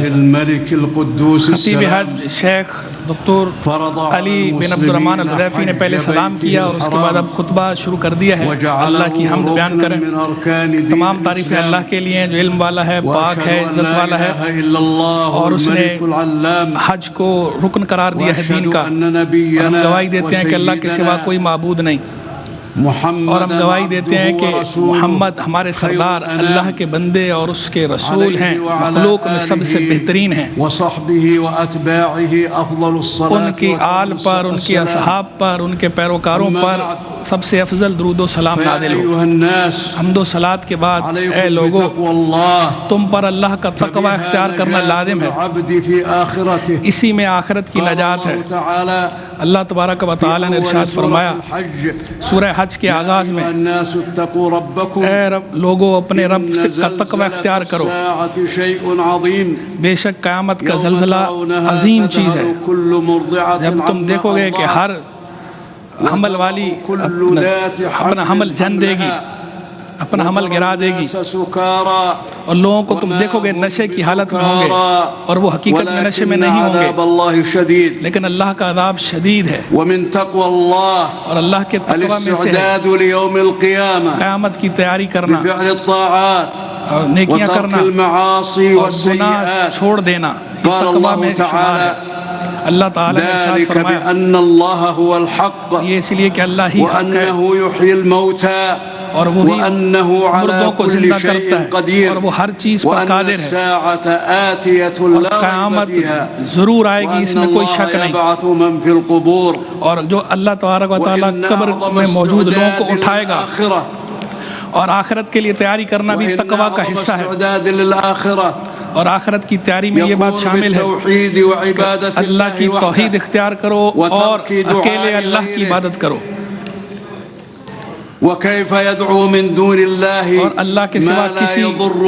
الملك القدوس خطیب السلام حج شیخ دکتر علی بن عبد الرحمن الحذیفی نے پہلے سلام کیا اور اس کے بعد اب خطبہ شروع کر دیا ہے۔ اللہ کی حمد بیان کریں۔ تمام تعریفیں اللہ کے لیے جو علم والا ہے، پاک ہے، عزت والا ہے، اور اس نے حج کو رکن قرار دیا ہے دین کا۔ ہم گواہی دیتے ہیں کہ اللہ کے سوا کوئی معبود نہیں، اور ہم گواہی دیتے ہیں کہ محمد ہمارے سردار اللہ کے بندے اور اس کے رسول ہیں، مخلوق میں سب سے بہترین ہیں۔ ان کی آل پر، ان کے اصحاب پر، ان کے پیروکاروں پر سب سے افضل درود و سلام نازل ہو۔ حمد و صلات کے بعد اے لوگو، تم پر اللہ کا تقوی اختیار کرنا لازم ہے، اسی میں آخرت کی نجات ہے۔ اللہ تبارک و تعالی نے ارشاد فرمایا سورہ حج کے آغاز میں، اے لوگو اپنے رب کا تقوی اختیار کرو، بے شک قیامت کا زلزلہ عظیم چیز ہے۔ جب تم دیکھو گے کہ ہر حمل والی اپنا حمل جن دے گی، اپنا حمل گرا دے گی، اور لوگوں کو تم دیکھو گے نشے کی حالت میں ہوں گے، اور وہ حقیقت میں نشے میں نہیں ہوں گے، لیکن اللہ کا عذاب شدید ہے۔ اور اللہ کے تقوی میں سے قیامت کی تیاری کرنا، اور نیکیاں کرنا، اور گناہ چھوڑ دینا، یہ تقوی میں شمار ہے۔ اللہ تعالیٰ نے ارشاد فرمایا یہ اس لیے کہ اللہ ہی حق ہے، اور وہی مردوں کو زندہ کرتا ہے، اور وہ ہر چیز پر قادر ہے، اور قیامت ضرور آئے گی، اس میں کوئی شک نہیں۔ اور جو اللہ تبارک و تعالیٰ قبر میں موجود لوگوں کو اٹھائے گا، اور آخرت کے لیے تیاری کرنا بھی تقوی کا حصہ ہے۔ اور آخرت کی تیاری میں یہ بات شامل ہے کہ اللہ کی توحید اختیار کرو اور اکیلے اللہ کی عبادت کرو، اور اللہ کے سوا کسی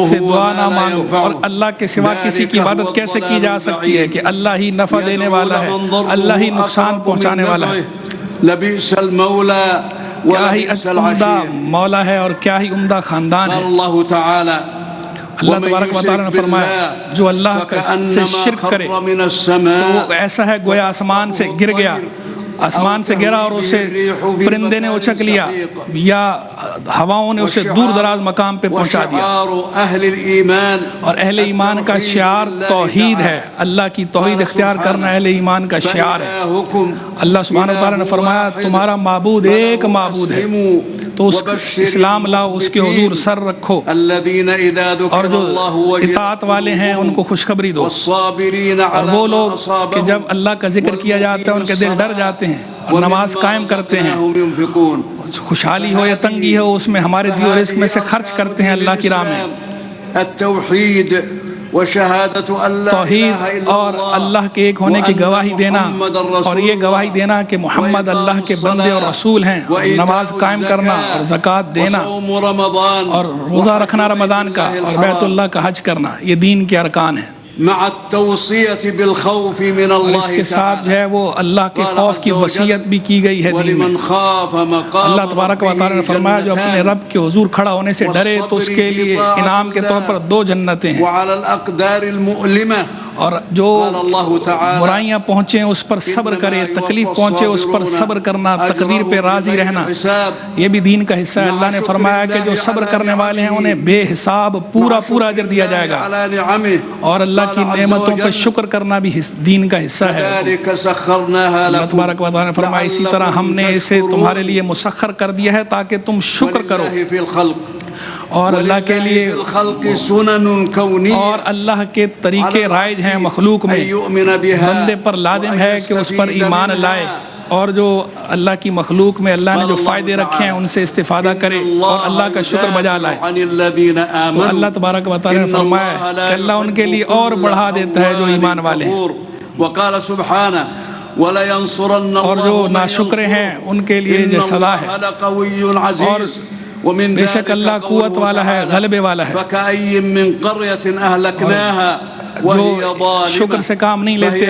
سے دعا نہ مانگو۔ اور اللہ کے سوا کسی کی عبادت کیسے کی جا سکتی ہے کہ اللہ ہی نفع دینے والا ہے، اللہ ہی نقصان پہنچانے والا ہے۔ کیا ہی عمدہ مولا ہے اور کیا ہی عمدہ خاندان ہے۔ اللہ تبارک و تعالیٰ نے فرمایا جو اللہ سے شرک کرے تو وہ ایسا ہے گویا آسمان سے گر گیا، آسمان سے گرا اور اسے پرندے نے اچک لیا یا ہواؤں نے اسے دور دراز مقام پہ پہنچا دیا۔ اور اہل ایمان کا شعار توحید ہے، اللہ کی توحید اختیار کرنا اہل ایمان کا شعار ہے۔ اللہ سبحانہ وتعالی نے فرمایا تمہارا معبود ایک معبود ہے، تو اس اسلام لاؤ، اس کے حضور سر رکھو، اور جو اطاعت والے ہیں ان کو خوشخبری دو۔ اور وہ لوگ کہ جب اللہ کا ذکر کیا جاتا ہے ان کے دل ڈر جاتے ہیں اور نماز قائم کرتے ہیں، خوشحالی ہو یا تنگی ہو اس میں ہمارے دیے و رزق میں سے خرچ کرتے ہیں اللہ کی راہ میں۔ توحید اور اللہ کے ایک ہونے کی گواہی دینا، اور یہ گواہی دینا کہ محمد اللہ کے بندے اور رسول ہیں، اور نماز قائم کرنا اور زکوٰۃ دینا اور روزہ رکھنا رمضان کا، اور بیت اللہ کا حج کرنا، یہ دین کے ارکان ہیں۔ اور اس کے ساتھ جو ہے وہ اللہ کے خوف کی وصیت بھی کی گئی ہے دین میں۔ اللہ تبارک و تعالیٰ نے فرمایا جو اپنے رب کے حضور کھڑا ہونے سے ڈرے تو اس کے لیے انعام کے طور پر 2 جنتیں ہیں، اور جو برائیاں پہنچیں اس پر صبر کرے، تکلیف پہنچے اس پر صبر کرنا، تقدیر پہ راضی رہنا، یہ بھی دین کا حصہ ہے۔ اللہ نے فرمایا کہ جو صبر کرنے والے ہیں انہیں بے حساب پورا اجر دیا جائے گا، اور اللہ کی نعمتوں پر شکر کرنا بھی دین کا حصہ ہے۔ اللہ تبارک و تعالیٰ نے فرمایا اسی طرح ہم نے اسے تمہارے لیے مسخر کر دیا ہے تاکہ تم شکر کرو، اور اللہ کے لیے اور اللہ کے طریقے رائج ہیں مخلوق میں، بندے پر لازم ہے کہ اس پر ایمان لائے، اور جو اللہ کی مخلوق میں اللہ نے جو فائدے رکھے ہیں ان سے استفادہ کرے اور اللہ کا شکر بجا لائے۔ تو اللہ تبارک و تعالیٰ نے فرمایا کہ اللہ ان کے لیے اور بڑھا دیتا ہے جو ایمان والے ہیں، اور جو ناشکرے ہیں ان کے لیے یہ سزا ہے، اور بے شک اللہ قوت والا ہے، غلبے والا ہے۔ جو شکر سے کام نہیں لیتے،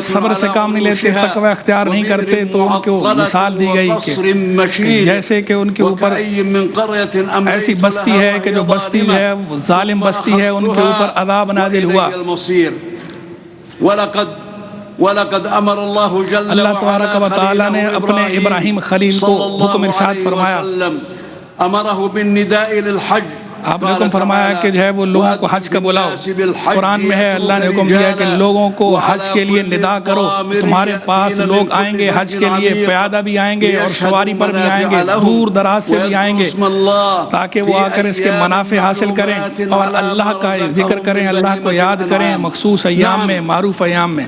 صبر سے کام نہیں لیتے، تقوی اختیار نہیں کرتے، تو ان کو مثال دی گئی کہ جیسے کہ ان کے اوپر ایسی بستی ہے کہ جو بستی ہے ظالم بستی ہے، ان کے اوپر عذاب نازل ہوا۔ اللہ تبارک و تعالیٰ نے اپنے ابراہیم خلیل کو حکم ارشاد فرمایا، آپ نے حکم فرمایا کہ جو ہے وہ لوگوں کو حج کا بلاؤ۔ قرآن میں ہے اللہ نے حکم دیا کہ لوگوں کو حج کے لیے ندا کرو، تمہارے پاس لوگ آئیں گے حج کے لیے، پیادہ بھی آئیں گے اور سواری پر بھی آئیں گے، دور دراز سے بھی آئیں گے، تاکہ وہ آ کر اس کے منافع حاصل کریں اور اللہ کا ذکر کریں، اللہ کو یاد کریں مخصوص ایام میں، معروف ایام میں،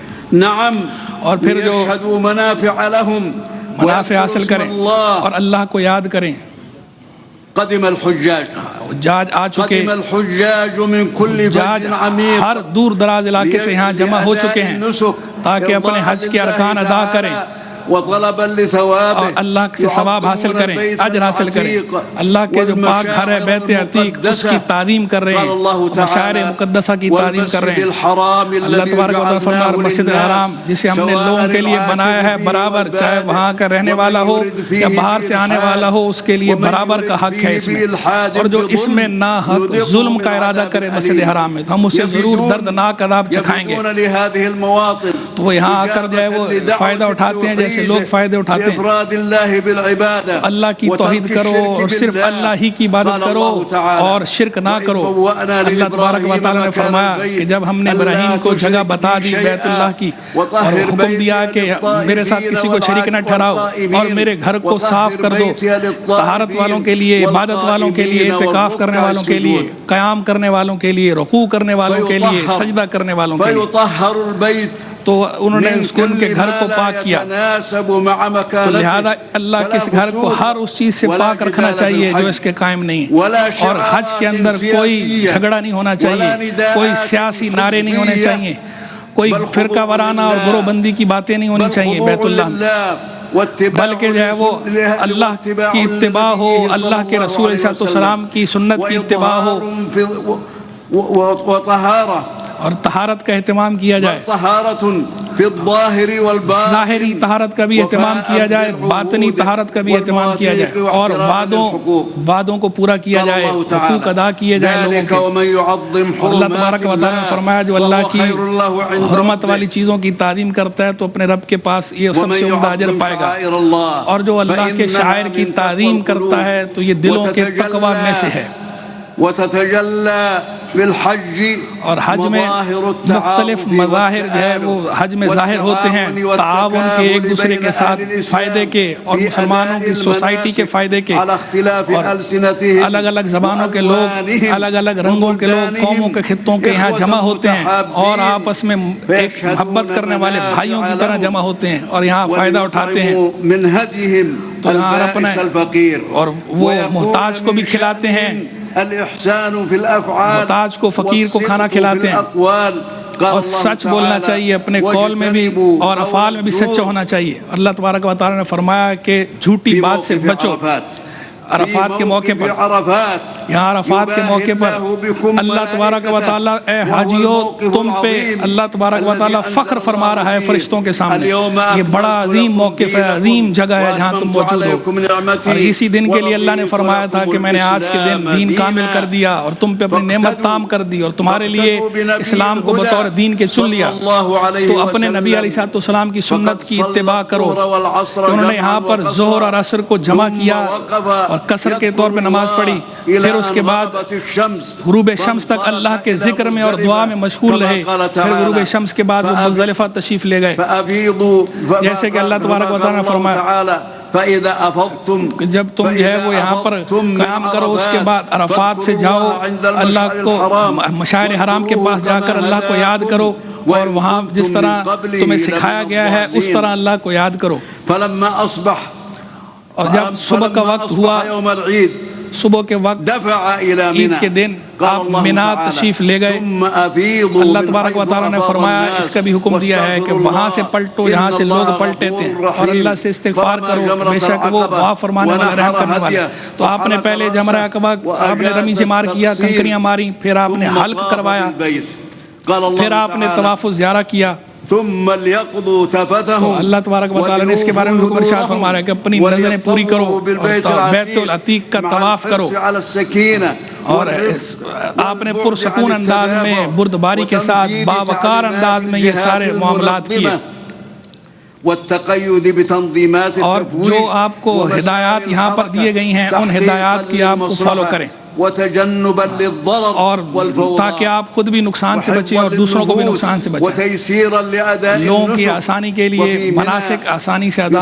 اور پھر جو منافع حاصل کریں اور اللہ کو یاد کریں۔ قدم الحجاج، حجاج آ چکے، حجاج ہر دور دراز علاقے سے یہاں جمع ہو چکے ہیں تاکہ اپنے حج کے ارکان ادا کریں اور اللہ سے ثواب حاصل کریں، اجر حاصل کریں۔ اللہ کے جو پاک گھر ہے بیت عتیق، اس کی تعظیم کر رہے ہیں، مشاعر مقدسہ کی تعظیم کر رہے ہیں۔ اللہ تبارک و تعالیٰ فرمایا مسجد الحرام جسے ہم نے لوگوں کے لیے بنایا ہے برابر، چاہے وہاں کا رہنے والا ہو یا باہر سے آنے والا ہو، اس کے لیے برابر کا حق ہے اس میں، اور جو اس میں نا حق ظلم کا ارادہ کرے مسجد الحرام میں تو ہم اسے ضرور دردناک عذاب چکھائیں گے۔ تو وہ یہاں آ کر جو ہے وہ فائدہ اٹھاتے ہیں جیسے لوگ فائدے اٹھاتے ہیں۔ اللہ کی توحید کرو اور صرف اللہ ہی کی عبادت کرو اور شرک نہ کرو۔ اللہ تبارک و تعالیٰ نے فرمایا کہ جب ہم نے ابراہیم کو جگہ بتا دی بیت اللہ کی اور حکم دیا کہ میرے ساتھ کسی کو شریک نہ ٹھہراؤ اور میرے گھر کو صاف کر دو، طہارت والوں کے لیے، عبادت والوں کے لیے، اعتکاف کرنے والوں کے لیے، قیام کرنے والوں کے لیے، رکوع کرنے والوں کے لیے، سجدہ کرنے والوں کے لیے، تو انہوں نے ان کے گھر کو پاک کیا۔ تو لہذا اللہ کے اس گھر کو ہر اس چیز سے پاک رکھنا چاہیے جو اس کے قائم نہیں، اور حج کے اندر کوئی جھگڑا نہیں ہونا چاہیے، کوئی سیاسی نعرے نہیں ہونے چاہیے، کوئی فرقہ وارانہ اور گروہ بندی کی باتیں نہیں ہونی چاہیے بیت اللہ میں، بلکہ جو ہے وہ اللہ کی اتباع ہو، اللہ کے رسول علیہ السلام کی سنت کی اتباع ہو، اور طہارت کا اہتمام کیا جائے، ظاہری طہارت کا بھی اہتمام کیا جائے، باطنی طہارت کا بھی اہتمام کیا جائے، اور وعدوں کو پورا کیا جائے، حقوق ادا کیے جائیں لوگوں کے۔ اللہ تبارک و تعالیٰ نے فرمایا جو اللہ کی حرمت والی چیزوں کی تعظیم کرتا ہے تو اپنے رب کے پاس یہ سب سے عمدہ اجر پائے گا، اور جو اللہ کے شاعر کی تعظیم کرتا ہے تو یہ دلوں کے تقویٰ میں سے ہے۔ اور حج میں مختلف مظاہر جو ہے وہ حج میں ظاہر ہوتے ہیں، تعاون کے، ایک دوسرے کے ساتھ فائدے کے، اور مسلمانوں کی سوسائٹی کے فائدے کے، اور الگ الگ زبانوں کے لوگ، الگ الگ رنگوں کے لوگ، قوموں کے خطوں کے یہاں جمع ہوتے ہیں اور آپس میں ایک محبت کرنے والے بھائیوں کی طرح جمع ہوتے ہیں اور یہاں فائدہ اٹھاتے ہیں۔ تو یہاں اپنے اور وہ محتاج کو بھی کھلاتے ہیں، محتاج کو، فقیر کو کھانا کھلاتے ہیں، اور سچ بولنا چاہیے اپنے قول میں بھی اور افعال میں بھی سچا ہونا چاہیے۔ اللہ تبارک و تعالیٰ نے فرمایا کہ جھوٹی بات سے بچو۔ عرفات کے موقع پر، یہاں عرفات کے موقع پر اللہ تبارک و تعالیٰ اے حاجیوں تم پہ اللہ تبارک و تعالیٰ فخر فرما رہا ہے فرشتوں کے سامنے، یہ بڑا عظیم موقف ہے، عظیم جگہ ہے جہاں تم موجود ہو، اور اسی دن کے لیے اللہ نے فرمایا تھا کہ میں نے آج کے دن دین کامل کر دیا اور تم پہ اپنی نعمت تام کر دی اور تمہارے لیے اسلام کو بطور دین کے چن لیا۔ تو اپنے نبی علیہ السلام کی سنت کی اتباع کرو کہ انہوں نے یہاں پر ظہر اور عصر کو جمع کیا اور قصر کے طور پہ نماز پڑھی، پھر اس کے بعد غروب شمس تک اللہ کے ذکر میں اور دعا میں مشغول رہے، پھر غروب شمس کے بعد وہ مزدلفہ تشریف لے گئے، جیسے کہ اللہ تبارک و تعالیٰ نے فرمایا کہ جب تم جو ہے وہ یہاں پر قیام کرو، اس کے بعد عرفات سے جاؤ، اللہ کو مشاعر حرام کے پاس جا کر اللہ کو یاد کرو، اور وہاں جس طرح تمہیں سکھایا گیا ہے اس طرح اللہ کو یاد کرو۔ اور جب صبح کا وقت ہوا، صبح کے وقت عید کے دن آپ مینا تشریف لے گئے۔ اللہ تبارک و تعالیٰ نے فرمایا، اس کا بھی حکم دیا ہے کہ وہاں سے پلٹو جہاں سے لوگ پلٹے تھے، اور اللہ سے استغفار کرو، بے شک وہ معاف فرمانے والا، رحم کرنے والا۔ تو آپ نے پہلے جمرہ عقبہ آپ نے رمی سے مار کیا، کنکریاں ماری، پھر آپ نے حلق کروایا، پھر آپ نے طواف زیارہ کیا ثم ليقضوا تفثهم تو اللہ تبارک و تعالیٰ نے اس کے بارے میں حکم ارشاد فرما رہا ہے کہ اپنی نظریں پوری کرو اور بیت العتیق کا طواف کرو اور آپ نے پرسکون انداز میں بردباری کے ساتھ باوقار انداز میں یہ سارے معاملات کیے اور جو آپ کو ہدایات یہاں پر دیے گئی ہیں ان ہدایات کی آپ کو فالو کریں اور تاکہ آپ خود بھی نقصان سے بچیں اور دوسروں کو بھی نقصان سے بچیں لوگوں کی آسانی کے لیے مناسک آسانی سے ادا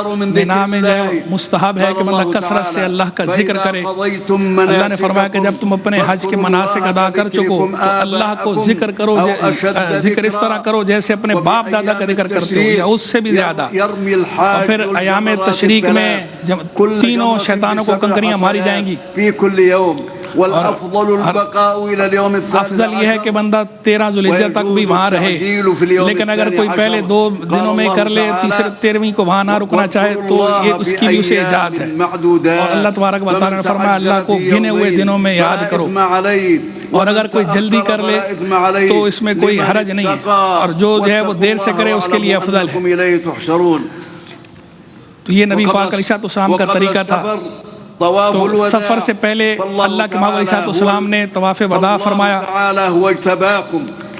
ہوں بنا میں جو مستحب ہے کہ بندہ کثرت سے اللہ کا ذکر کرے اللہ نے فرمایا کہ جب تم اپنے حج کے مناسک ادا کر چکو تو اللہ کو ذکر کرو ذکر اس طرح کرو جیسے اپنے باپ دادا کا ذکر کرتے ہو یا اس سے بھی زیادہ اور پھر ایام تشریق میں جب تینوں شیطانوں کو کنکریاں ماری جائیں گی افضل یہ ہے کہ بندہ 13 ذوالحجہ تک بھی وہاں رہے لیکن اگر کوئی پہلے 2 دنوں میں کر لے تیسرے 13ویں کو وہاں نہ رکنا چاہے تو یہ اس کی بھی اسے اجازت ہے اور اللہ تبارک و تعالیٰ نے فرمایا اللہ کو گنے ہوئے دنوں میں یاد کرو اور اگر کوئی جلدی کر لے تو اس میں کوئی حرج نہیں ہے اور جو ہے وہ دیر سے کرے اس کے لیے افضل ہے تو یہ نبی پاک علیہ السلام کا طریقہ تھا تو سفر سے پہلے اللہ کے محبوب علیہ السلام نے طواف وداع فرمایا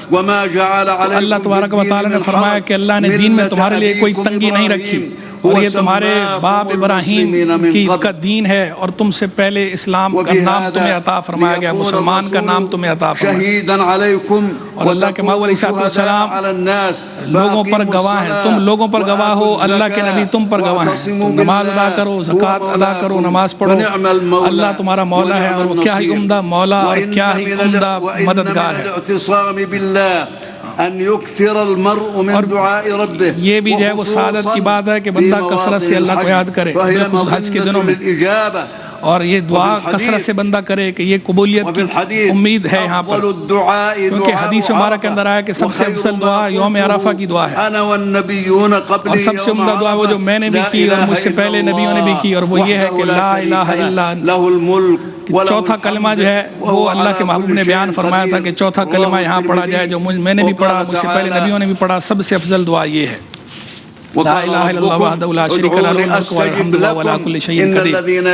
تو اللہ تبارک و تعالیٰ نے فرمایا کہ اللہ نے دین میں تمہارے لیے کوئی تنگی نہیں رکھی اور یہ تمہارے باپ ابراہیم کا دین ہے اور تم سے پہلے اسلام کا نام تمہیں عطا فرمایا گیا مسلمان کا نام تمہیں عطا فرمایا اور اللہ کے محبوب علیہ السلام لوگوں پر گواہ ہیں تم لوگوں پر گواہ ہو اللہ کے نبی تم پر گواہ ہیں تم نماز ادا کرو زکوٰۃ ادا کرو نماز پڑھو اللہ تمہارا مولا ہے اور کیا ہی عمدہ مولا اور کیا ہی عمدہ مددگار ہے اور یہ بھی جو ہے وہ سعادت کی بات ہے کہ بندہ کثرت سے اللہ کو یاد کرے حج کے دنوں میں اور یہ دعا کثرت سے بندہ کرے کہ یہ قبولیت کی امید ہے یہاں پر کیونکہ حدیث مبارک کے اندر آیا کہ سب سے افضل دعا یوم عرفہ کی دعا ہے اور سب سے عمدہ دعا وہ جو میں نے بھی کی اور مجھ سے پہلے نبیوں نے بھی کی اور وہ یہ ہے کہ لا الہ الا چوتھا کلمہ جو ہے وہ اللہ کے محبوب نے بیان فرمایا تھا کہ چوتھا کلمہ یہاں پڑھا جائے جو میں نے بھی پڑھا مجھ سے پہلے نبیوں نے بھی پڑھا سب سے افضل دعا یہ ہے لا الہ الا اللہ وحدہ لا شریک لہ لہ الملک والحمد للہ وعلی کل شیء قدیر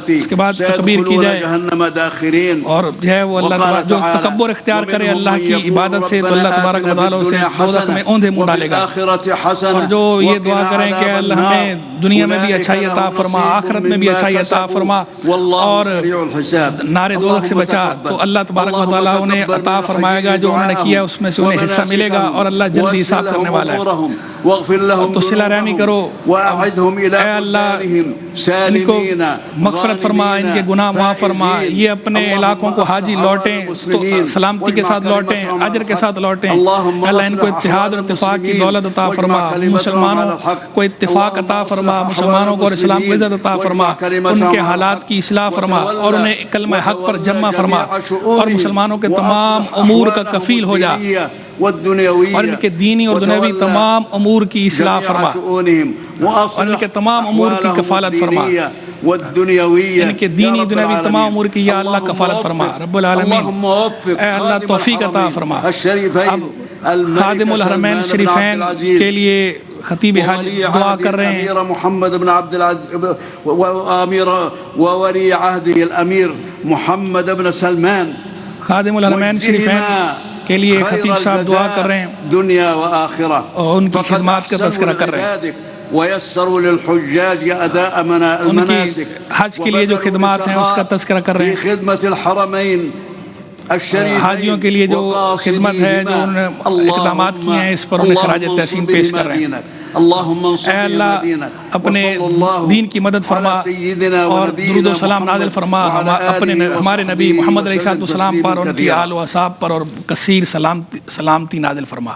اس کے بعد تکبیر کی جائے اور جو ہے وہ اللہ تعالیٰ جو تکبر اختیار کرے اللہ کی عبادت سے تو اللہ تبارک و تعالیٰ اسے دوزخ میں اوندھے منہ ڈالے گا اور جو یہ دعا کریں کہ اللہ ہمیں دنیا میں بھی اچھائی عطا فرما آخرت میں بھی اچھائی عطا فرما اور نار دوزخ سے بچا تو اللہ تبارک و تعالیٰ انہیں عطا فرمائے گا جو انہوں نے کیا اس میں سے انہیں حصہ ملے گا اور اللہ جلدی حساب کرنے والا ہے تو صلہ رحمی کرو اے اللہ ان کو مغفرت فرما ان کے گناہ معاف فرما یہ اپنے علاقوں کو حاجی لوٹیں تو سلامتی کے ساتھ لوٹیں اجر کے ساتھ لوٹیں اللہ ان کو اتحاد اور اتفاق کی دولت عطا فرما مسلمانوں کو اتفاق عطا فرما مسلمانوں کو اور اسلام کو عزت عطا فرما ان کے حالات کی اصلاح فرما اور انہیں کلمہ حق پر جمع فرما اور مسلمانوں کے تمام امور کا کفیل ہو جا اور ان کے دینی اور دنیاوی تمام امور کی اصلاح فرما اور ان کے تمام امور کی کفالت فرما ان کے دینی دنیاوی تمام امور کی یا اللہ کفالت فرما رب العالمین اے اللہ توفیق عطا فرما اب خادم الحرمین شریفین کے لیے خطیب حاج دعا کر رہے ہیں محمد بن عبد العزیز وولی عہدہ الامیر محمد بن سلمان خادم الحرمین شریفین کے لیے خطیب صاحب دعا کر رہے ہیں دنیا و آخرہ اور ان کی خدمات کا تذکرہ کر رہے ہیں وَيَسَّرُوا لِلْحُجَّاجِ أَدَاءَ ان کی حج کے لیے جو خدمات ہیں اس کا تذکرہ کر رہے ہیں خدمت الحرمین حاجیوں کے لیے جو خدمت ہے جو انہوں نے اقدامات کیے ہیں اس پر انہیں خراج تحسین پیش کر رہے ہیں اے اللہ اپنے دین کی مدد فرما اور درود و سلام نازل فرما ہمارے نبی محمد علیہ السلام پر اور ان کی آل و اصحاب پر اور کثیر سلامتی نازل فرما